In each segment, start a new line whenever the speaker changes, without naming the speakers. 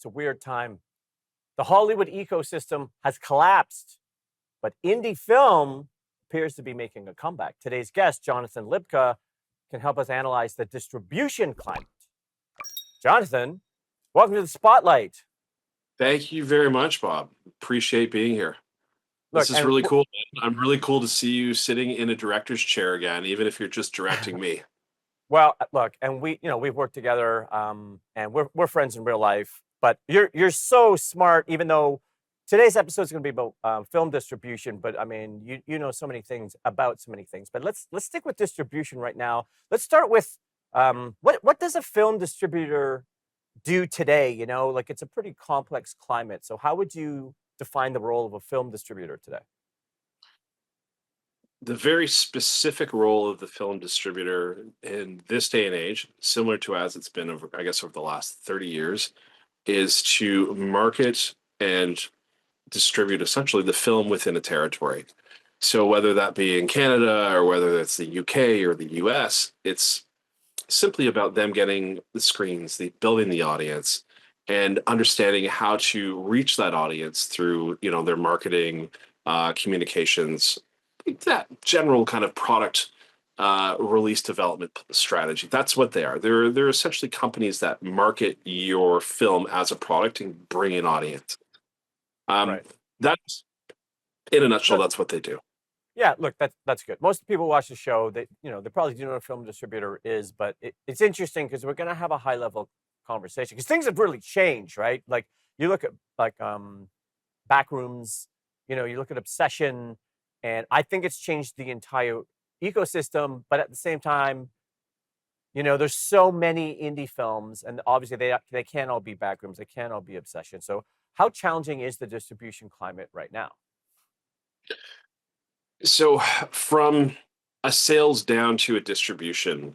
It's a weird time. The Hollywood ecosystem has collapsed, but indie film appears to be making a comeback. Today's guest, Jonathan Hlibka, can help us analyze the distribution climate. Jonathan, welcome to the spotlight.
Thank you very much, Bob. Appreciate being here.
Look,
This is really cool. I'm really cool to see you sitting in a director's chair again, even if you're just directing me.
well, look, and we've worked together, and we're friends in real life. But you're so smart, even though today's episode is going to be about film distribution. But I mean, you know so many things about so many things. But let's stick with distribution right now. Let's start with what does a film distributor do today? You know, like it's a pretty complex climate. So how would you define the role of a film distributor today?
The very specific role of the film distributor in this day and age, similar to as it's been over, I guess, over the last 30 years, is to market and distribute essentially the film within a territory. So whether that be in Canada or whether it's the UK or the US, it's simply about them getting the screens, the building the audience, and understanding how to reach that audience through their marketing, communications, that general kind of product release development strategy. That's what they are. They're essentially companies that market your film as a product and bring in audience.
Right.
That's in a nutshell.
Look,
That's what they do.
yeah, look, that's good. Most people watch the show. They probably do know what a film distributor is, but it's interesting because we're going to have a high level conversation because things have really changed, right? Like you look at like Backrooms, you look at Obsession, and I think it's changed the entire ecosystem. But at the same time, there's so many indie films, and obviously they can't all be Backrooms, they can't all be Obsession. So how challenging is the distribution climate right now?
So from a sales down to a distribution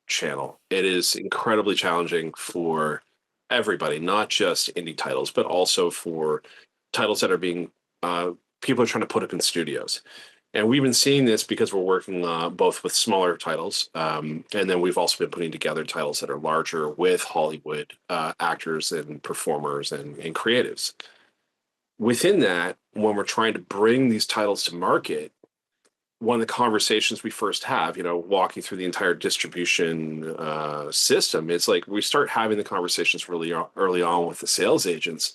channel, it is incredibly challenging for everybody, not just indie titles, but also for titles that are being people are trying to put up in studios. And we've been seeing this because we're working both with smaller titles, and then we've also been putting together titles that are larger with Hollywood actors and performers and creatives. Within that, when we're trying to bring these titles to market, one of the conversations we first have, walking through the entire distribution system, it's like we start having the conversations really early on with the sales agents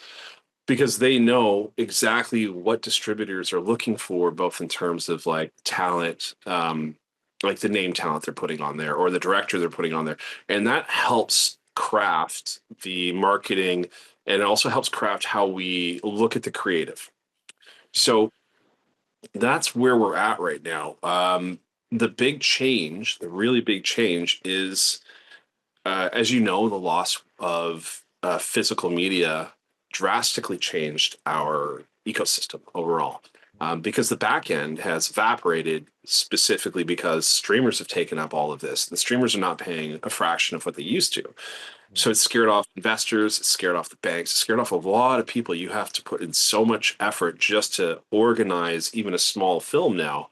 because they know exactly what distributors are looking for, both in terms of like talent, like the name talent they're putting on there or the director they're putting on there. And that helps craft the marketing and it also helps craft how we look at the creative. So that's where we're at right now. The big change, the really big change is, as you know, the loss of physical media drastically changed our ecosystem overall. Because the back end has evaporated specifically because streamers have taken up all of this. The streamers are not paying a fraction of what they used to. So it's scared off investors, it's scared off the banks, it's scared off a lot of people. You have to put in so much effort just to organize even a small film now.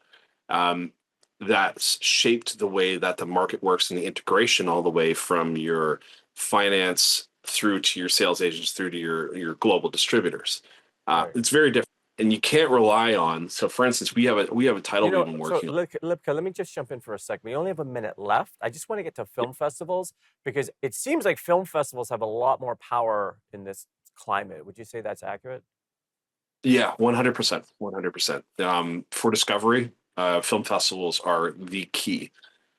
That's shaped the way that the market works and the integration all the way from your finance through to your sales agents through to your global distributors.
Right.
It's very different, and you can't rely on. So, for instance, we have a title we've been
So
working on.
Lipka, let me just jump in for a second. We only have a minute left. I just want to get to film festivals because it seems like film festivals have a lot more power in this climate. Would you say that's accurate?
Yeah, 100%, 100%. For discovery, film festivals are the key.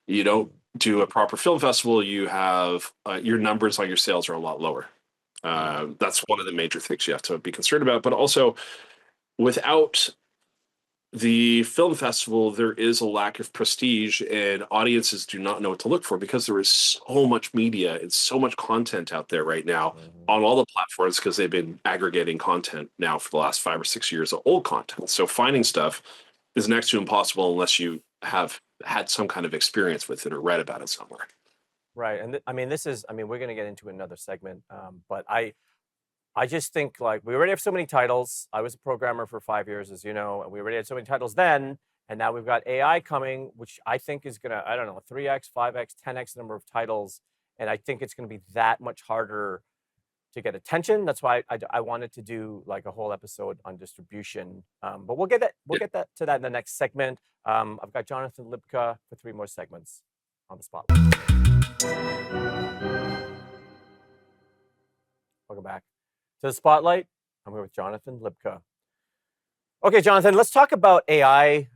You don't do a proper film festival, you have your numbers on your sales are a lot lower. That's one of the major things you have to be concerned about. But also, without the film festival, there is a lack of prestige, and audiences do not know what to look for because there is so much media and so much content out there right now on all the platforms because they've been aggregating content now for the last 5 or 6 years of old content. So finding stuff is next to impossible unless you have had some kind of experience with it or read about it somewhere.
Right. And we're going to get into another segment, but I just think like we already have so many titles. I was a programmer for 5 years, as you know, and we already had so many titles then. And now we've got AI coming, which I think is going to, I don't know, 3x, 5x, 10x number of titles. And I think it's going to be that much harder to get attention. That's why I wanted to do like a whole episode on distribution. But we'll get that to that in the next segment. I've got Jonathan Hlibka for 3 more segments on the spotlight. Welcome back to the spotlight. I'm here with Jonathan Hlibka. Okay, Jonathan, let's talk about AI.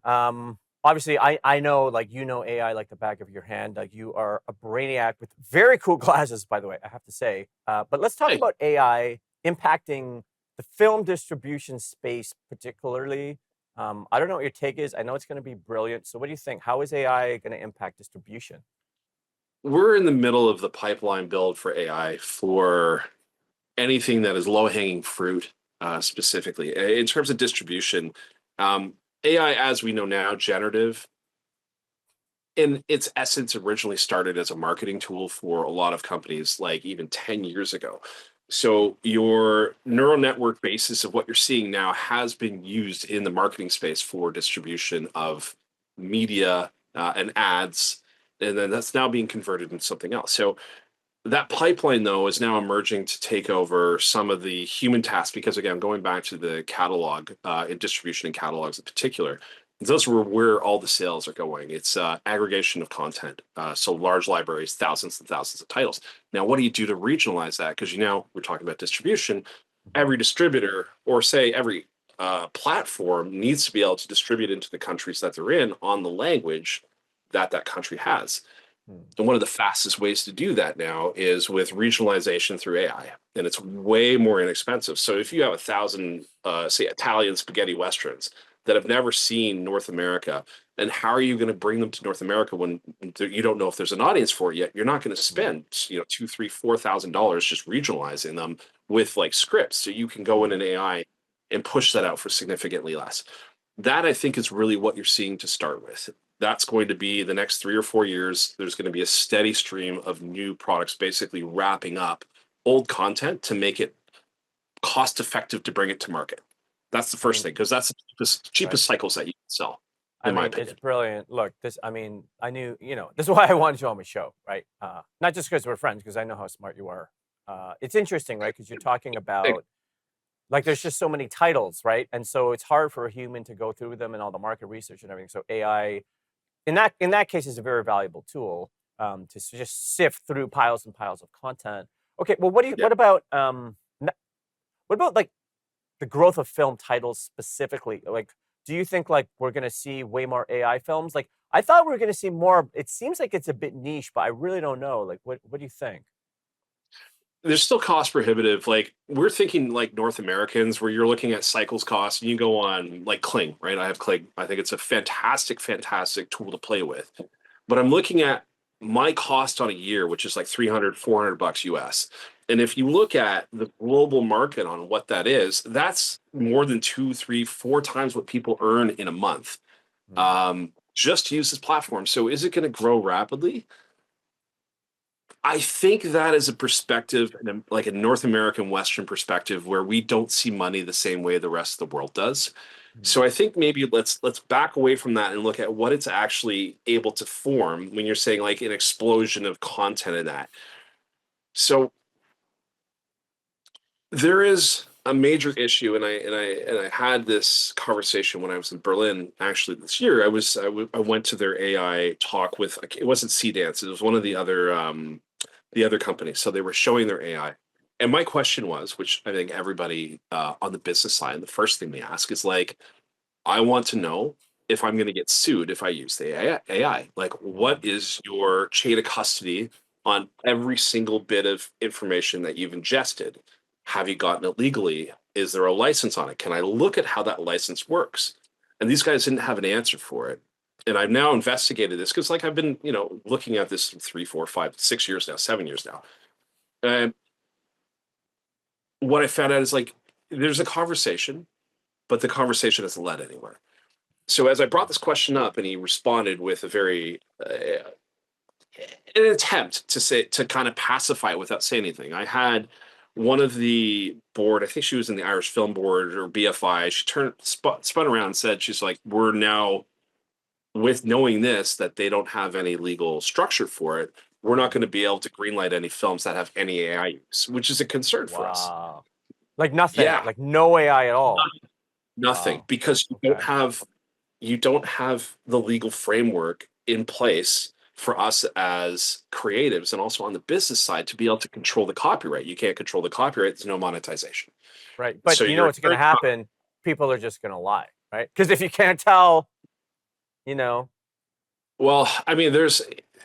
Obviously, I know, like, you know AI like the back of your hand. Like, you are a brainiac with very cool glasses, by the way, I have to say. But let's talk
Hey,
about AI impacting the film distribution space particularly. I don't know what your take is. I know it's going to be brilliant. So what do you think? How is AI going to impact distribution?
we're in the middle of the pipeline build for AI for anything that is low hanging fruit, specifically. In terms of distribution, AI, as we know now, generative, in its essence, originally started as a marketing tool for a lot of companies, like even 10 years ago. So your neural network basis of what you're seeing now has been used in the marketing space for distribution of media and ads, and then that's now being converted into something else. So that pipeline, though, is now emerging to take over some of the human tasks because, again, going back to the catalog in distribution and catalogs in particular, those were where all the sales are going. It's aggregation of content. So large libraries, thousands and thousands of titles. Now, what do you do to regionalize that? Because, we're talking about distribution.
Mhm.
Every distributor, or say every platform, needs to be able to distribute into the countries that they're in on the language that that country has.
Hmm.
And one of the fastest ways to do that now is with regionalization through AI, and it's way more inexpensive. So if you have 1,000, say, Italian spaghetti westerns that have never seen North America, and how are you going to bring them to North America when you don't know if there's an audience for it yet? You're not going to
Hmm.
spend, two, three, $4,000 just regionalizing them with like scripts. So you can go in
Hmm.
an AI and push that out for significantly less. That, I think, is really what you're seeing to start with. That's going to be the next 3 or 4 years. There's going to be a steady stream of new products basically wrapping up old content to make it cost effective to bring it to market. That's the
I
first
mean,
thing, because that's the
right.
cheapest cycles that you can sell,
I
in my
mean, it's
opinion.
brilliant. Look, I knew, this is why I wanted you on my show, right? Not just because we're friends, because I know how smart you are. It's interesting, right? Because you're talking
Hey,
about, like, there's just so many titles, right? And so it's hard for a human to go through them and all the market research and everything. So AI, in that case, is a very valuable tool to just sift through piles and piles of content. Okay, well,
yeah.
what about like the growth of film titles specifically? Like, do you think like we're gonna see way more AI films? Like, I thought we were gonna see more. It seems like it's a bit niche, but I really don't know. Like, what do you think?
There's still cost prohibitive. Like, we're thinking like North Americans, where you're looking at cycles cost, and you go on like Kling, right? I have Kling. I think it's a fantastic, fantastic tool to play with. But I'm looking at my cost on a year, which is like 300, $400 US. And if you look at the global market on what that is, that's more than two, three, 4 times what people earn in a month,
Hmm.
just to use this platform. So is it going to grow rapidly? I think that is a perspective, like a North American Western perspective, where we don't see money the same way the rest of the world does.
Hmm.
So I think maybe let's back away from that and look at what it's actually able to form when you're saying like an explosion of content in that. So there is a major issue, and I had this conversation when I was in Berlin actually this year. I went to their AI talk with, it wasn't C Dance, it was one of the other companies. So they were showing their AI. And my question was, which I think everybody on the business side, the first thing they ask is like, I want to know if I'm going to get sued if I use the AI. Like,
Hmm.
what is your chain of custody on every single bit of information that you've ingested? Have you gotten it legally? Is there a license on it? Can I look at how that license works? And these guys didn't have an answer for it. And I've now investigated this because, like, I've been, looking at this 3, 4, 5, 6 years now, 7 years now. And what I found out is like, there's a conversation, but the conversation hasn't led anywhere. So as I brought this question up, and he responded with a very an attempt to kind of pacify it without saying anything. I had one of the board, I think she was in the Irish Film Board or BFI. She spun around and said, she's like, we're now, with knowing this, that they don't have any legal structure for it, we're not going to be able to greenlight any films that have any AI use, which is a concern for us.
Wow. Like nothing,
Yeah,
like no AI at all.
nothing,
Wow.
because
Okay.
you don't have the legal framework in place for us as creatives and also on the business side to be able to control the copyright. You can't control the copyright, there's no monetization.
Right. But
So
you know
you're
what's going to happen? People are just going to lie, right? Because if you can't tell, you know.
well, I mean, there's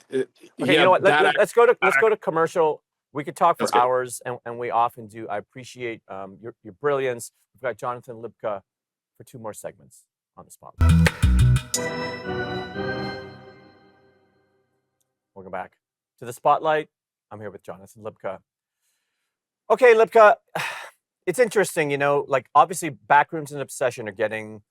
Okay, you
yeah,
know what? Let's go to commercial. We could talk
that's
for
good.
hours, and we often do. I appreciate your brilliance. We've got Jonathan Hlibka for 2 more segments on the spotlight. Welcome back to the spotlight. I'm here with Jonathan Hlibka. Okay, Hlibka, it's interesting, like obviously Backrooms and Obsession are getting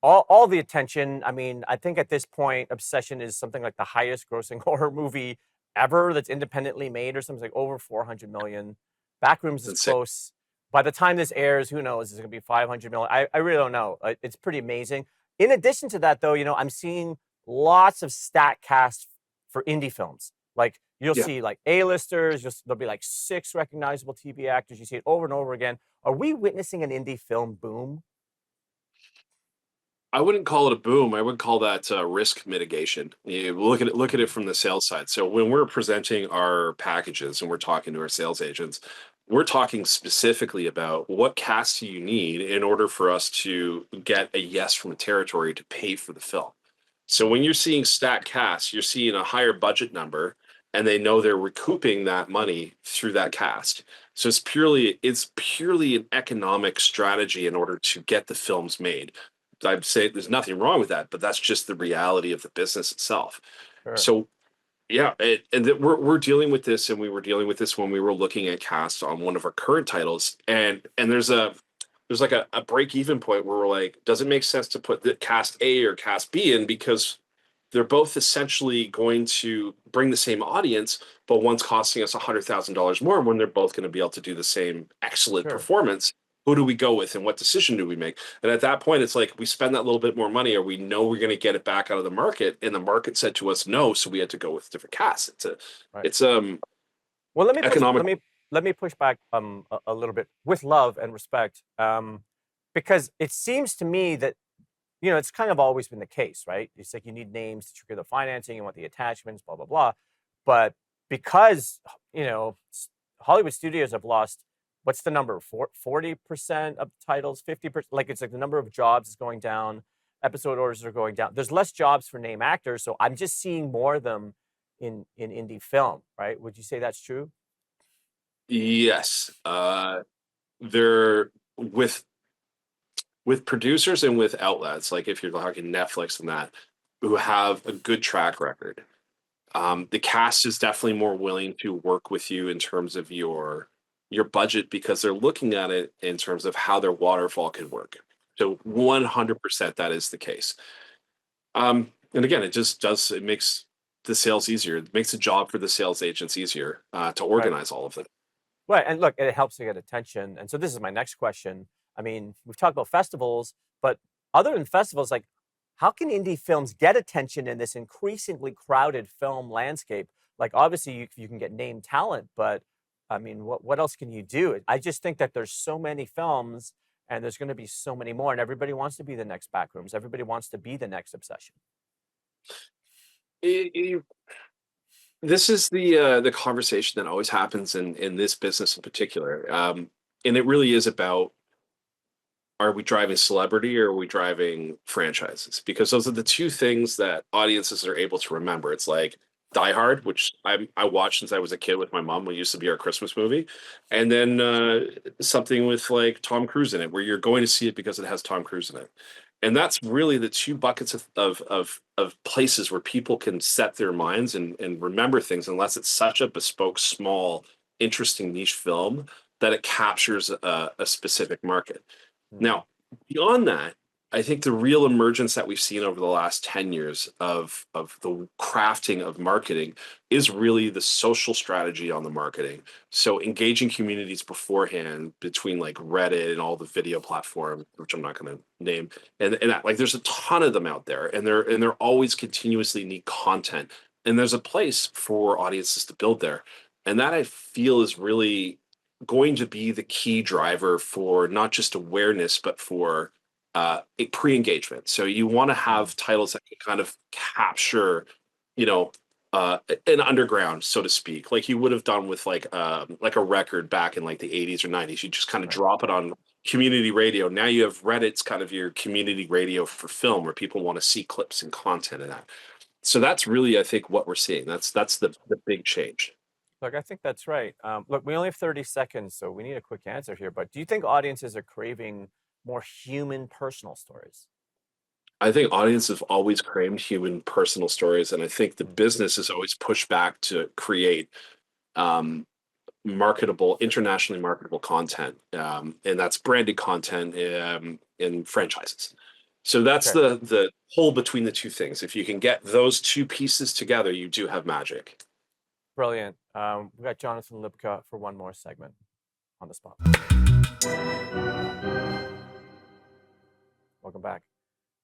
all the attention. I mean, I think at this point, Obsession is something like the highest grossing horror movie ever that's independently made, or something like over 400 million. Backrooms
It's
is
insane.
close. By the time this airs, who knows? It's going to be 500 million. I really don't know. It's pretty amazing. In addition to that, though, I'm seeing lots of stat casts for indie films. Like you'll
Yeah.
see like A-listers, there'll be like 6 recognizable TV actors. You see it over and over again. Are we witnessing an indie film boom?
I wouldn't call it a boom. I would call that risk mitigation. You look at it from the sales side. So when we're presenting our packages and we're talking to our sales agents, we're talking specifically about what cast do you need in order for us to get a yes from a territory to pay for the film. So when you're seeing stat cast, you're seeing a higher budget number, and they know they're recouping that money through that cast. So it's purely an economic strategy in order to get the films made. I'd say there's nothing wrong with that, but that's just the reality of the business itself.
Sure.
So yeah, we're dealing with this, and we were dealing with this when we were looking at cast on one of our current titles, and there's like a break even point where we're like, does it make sense to put the cast A or cast B in, because they're both essentially going to bring the same audience, but one's costing us $100,000 more when they're both going to be able to do the same excellent
Sure.
performance. Who do we go with, and what decision do we make? And at that point, it's like we spend that little bit more money, or we know we're going to get it back out of the market, and the market said to us no, so we had to go with different casts.
Right.
It's
Well, let me push.
economic.
Let me push back a little bit with love and respect, because it seems to me that it's kind of always been the case, right? It's like you need names to trigger the financing, you want the attachments, blah blah blah. But because Hollywood studios have lost, what's the number? 40% of titles, 50%. Like it's like the number of jobs is going down, episode orders are going down. There's less jobs for name actors, so I'm just seeing more of them in indie film, right? Would you say that's true?
Yes, they're with producers and with outlets, like if you're talking Netflix and that, who have a good track record. The cast is definitely more willing to work with you in terms of your budget, because they're looking at it in terms of how their waterfall could work. So 100% that is the case. And again, it makes the sales easier. It makes the job for the sales agents easier to
Right.
organize all of them.
Right. And look, it helps to get attention. And so this is my next question. I mean, we've talked about festivals, but other than festivals, like how can indie films get attention in this increasingly crowded film landscape? Like obviously you can get name talent, but I mean, what else can you do? I just think that there's so many films and there's going to be so many more, and everybody wants to be the next Backrooms. Everybody wants to be the next Obsession.
It, this is the conversation that always happens in this business in particular, and it really is about, are we driving celebrity or are we driving franchises? Because those are the two things that audiences are able to remember. It's like Die Hard, which I watched since I was a kid with my mom. It used to be our Christmas movie, and then something with like Tom Cruise in it, where you're going to see it because it has Tom Cruise in it. And that's really the two buckets of places where people can set their minds and remember things, unless it's such a bespoke, small, interesting niche film that it captures a specific market.
Hmm.
Now, beyond that, I think the real emergence that we've seen over the last 10 years of the crafting of marketing is really the social strategy on the marketing. So engaging communities beforehand between like Reddit and all the video platform, which I'm not going to name, and that, like there's a ton of them out there, and they're always continuously need content and there's a place for audiences to build there. And that I feel is really going to be the key driver for not just awareness, but for a pre-engagement. So you want to
Mm.
have titles that can kind of capture, you know, an underground, so to speak, like you would have done with like a record back in like the 80s or 90s. You just kind of
Right.
drop it on community radio. Now you have Reddit's kind of your community radio for film, where people want to see clips and content of that. So that's really, I think, what we're seeing. That's the big change.
Look, I think that's right. Look, we only have 30 seconds, so we need a quick answer here. But do you think audiences are craving more human, personal stories?
I think audiences have always craved human personal stories, and I think the
Mm.
business has always pushed back to create um, marketable, internationally marketable content, and that's branded content in franchises. So that's
Okay,
the whole between the two things. If you can get those two pieces together, you do have magic.
brilliant. We got Jonathan Hlibka for one more segment on the spot. Welcome back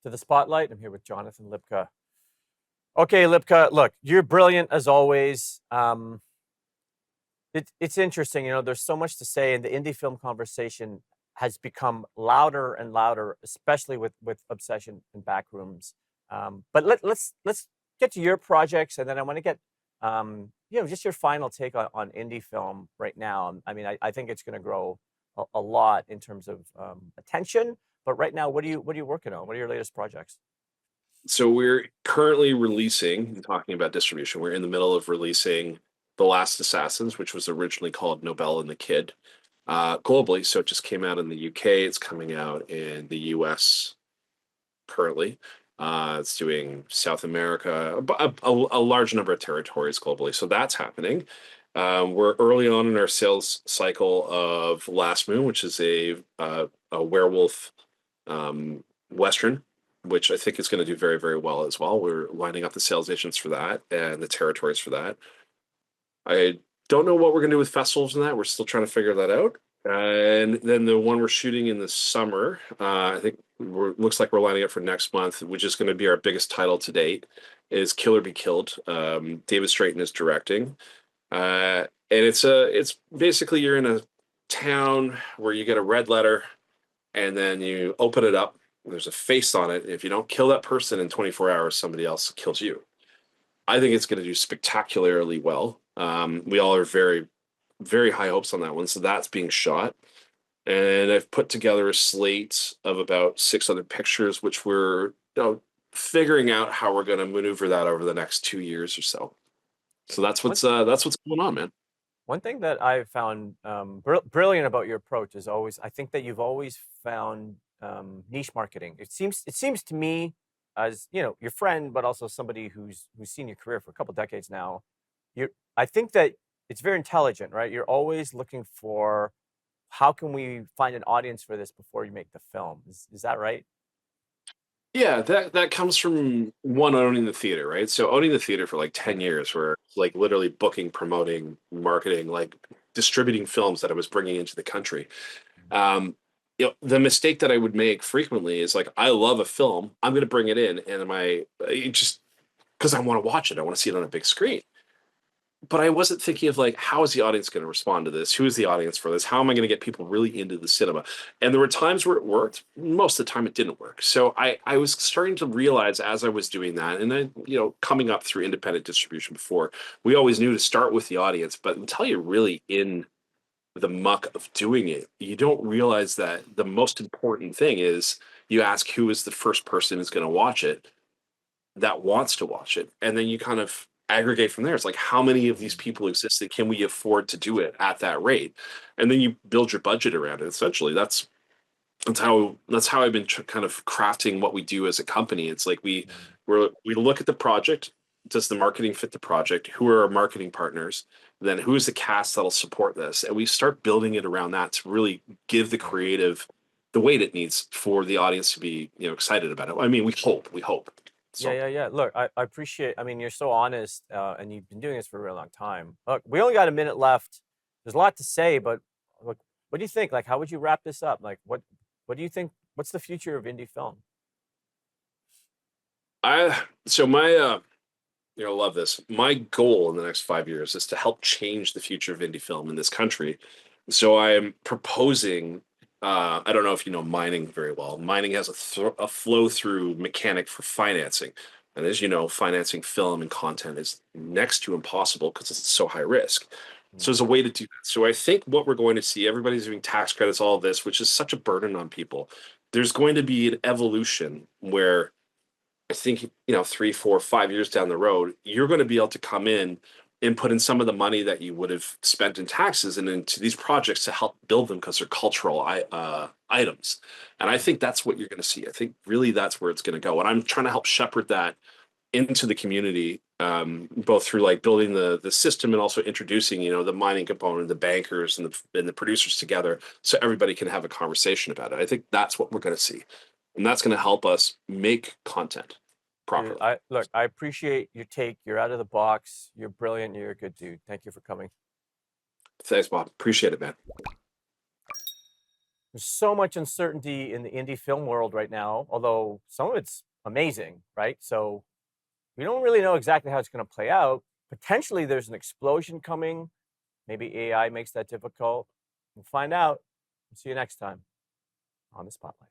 to the spotlight. I'm here with Jonathan Hlibka. Okay, Hlibka, look, you're brilliant as always. It's interesting, there's so much to say, and the indie film conversation has become louder and louder, especially with Obsession and Backrooms. But let's get to your projects, and then I want to get just your final take on indie film right now. I mean, I think it's going to grow a lot in terms of attention. But right now, what are you working on? What are your latest projects?
So we're currently releasing, talking about distribution, we're in the middle of releasing The Last Assassins, which was originally called Nobel and the Kid, globally. So it just came out in the UK. It's coming out in the US currently. It's doing South America, a large number of territories globally. So that's happening. We're early on in our sales cycle of Last Moon, which is a werewolf Western, which I think is going to do very, very well as well. We're lining up the sales agents for that and the territories for that. I don't know what we're going to do with festivals and that. We're still trying to figure that out. And then the one we're shooting in the summer, I think looks like we're lining up for next month, which is going to be our biggest title to date, is Killer Be Killed. David Straighten is directing, and it's basically you're in a town where you get a red letter, and then you open it up. There's a face on it. If you don't kill that person in 24 hours, somebody else kills you. I think it's going to do spectacularly well. We all are very, very high hopes on that one. So that's being shot. And I've put together a slate of about 6 other pictures, which we're figuring out how we're going to maneuver that over the next 2 years or so. So
One
that's what's going on, man.
One thing that I've found brilliant about your approach is always, I think that you've always found niche marketing. It seems to me, as your friend, but also somebody who's seen your career for a couple decades now. I think that it's very intelligent, right? You're always looking for how can we find an audience for this before you make the film. Is that right?
Yeah, that comes from one owning the theater, right? So owning the theater for like 10 years, where like literally booking, promoting, marketing, like distributing films that I was bringing into the country. Um, the mistake that I would make frequently is like, I love a film, I'm going to bring it in, and just because I want to watch it, I want to see it on a big screen. But I wasn't thinking of like, how is the audience going to respond to this? Who is the audience for this? How am I going to get people really into the cinema? And there were times where it worked. Most of the time, it didn't work. So I was starting to realize as I was doing that, and then coming up through independent distribution before, we always knew to start with the audience. But until you're really in the muck of doing it, you don't realize that the most important thing is you ask who is the first person who's going to watch it, that wants to watch it, and then you kind of aggregate from there. It's like, how many of these people exist, and can we afford to do it at that rate? And then you build your budget around it. Essentially, that's how I've been kind of crafting what we do as a company. It's like we look at the project. Does the marketing fit the project? Who are our marketing partners? Then who is the cast that'll support this? And we start building it around that to really give the creative the weight it needs for the audience to be excited about it. I mean, we hope.
Yeah,
So
yeah, yeah. Look, I appreciate. I mean, you're so honest, and you've been doing this for a really long time. Look, we only got a minute left. There's a lot to say, but look, what do you think? Like, how would you wrap this up? Like, what do you think? What's the future of indie film?
I so my You're gonna love this. My goal in the next 5 years is to help change the future of indie film in this country. So I am proposing. I don't know if you know mining very well. Mining has a flow through mechanic for financing, and as you know, financing film and content is next to impossible because it's so high risk. So
Mm.
there's a way to do that. So I think what we're going to see, everybody's doing tax credits, all of this, which is such a burden on people. There's going to be an evolution where I think 3, 4, 5 years down the road, you're going to be able to come in and put in some of the money that you would have spent in taxes and into these projects to help build them because they're cultural items. And I think that's what you're going to see. I think really that's where it's going to go. And I'm trying to help shepherd that into the community, both through like building the system and also introducing the mining component, the bankers and the producers together, so everybody can have a conversation about it. I think that's what we're going to see, and that's going to help us make content
Dude,
properly.
I appreciate your take. You're out of the box. You're brilliant. You're a good dude. Thank you for coming.
Thanks, Bob. Appreciate it, man.
There's so much uncertainty in the indie film world right now, although some of it's amazing, right? So we don't really know exactly how it's going to play out. Potentially, there's an explosion coming. Maybe AI makes that difficult. We'll find out. See you next time on the Spotlight.